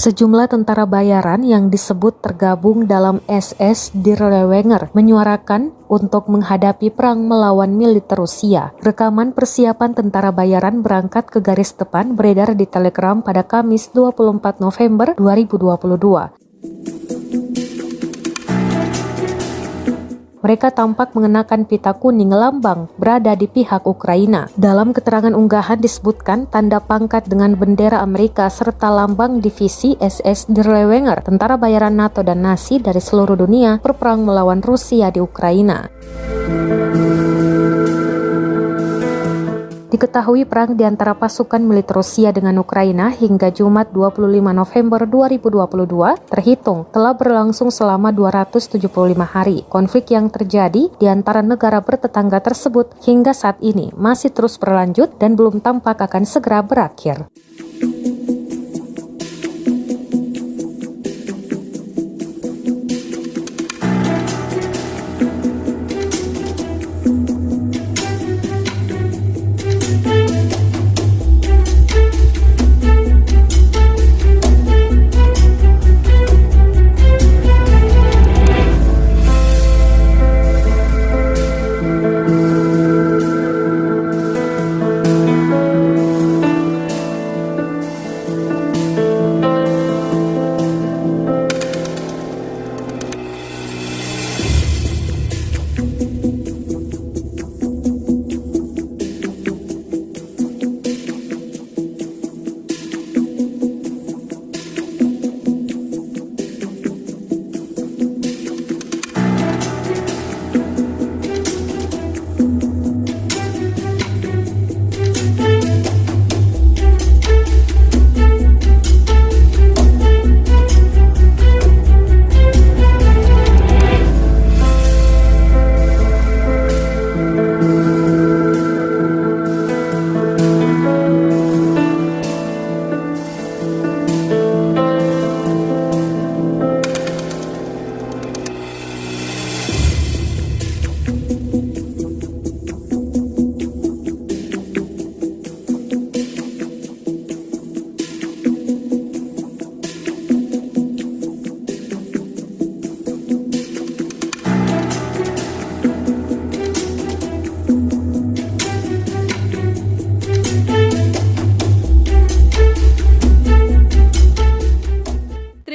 Sejumlah tentara bayaran yang disebut tergabung dalam SS Dirlewenger menyuarakan untuk menghadapi perang melawan militer Rusia. Rekaman persiapan tentara bayaran berangkat ke garis depan beredar di Telegram pada Kamis 24 November 2022. Mereka tampak mengenakan pita kuning lambang berada di pihak Ukraina. Dalam keterangan unggahan disebutkan tanda pangkat dengan bendera Amerika serta lambang divisi SS Dirlewenger, tentara bayaran NATO dan Nazi dari seluruh dunia berperang melawan Rusia di Ukraina. Diketahui perang di antara pasukan militer Rusia dengan Ukraina hingga Jumat 25 November 2022 terhitung telah berlangsung selama 275 hari. Konflik yang terjadi di antara negara bertetangga tersebut hingga saat ini masih terus berlanjut dan belum tampak akan segera berakhir.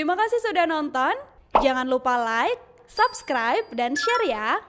Terima kasih sudah nonton. Jangan lupa like, subscribe, dan share ya.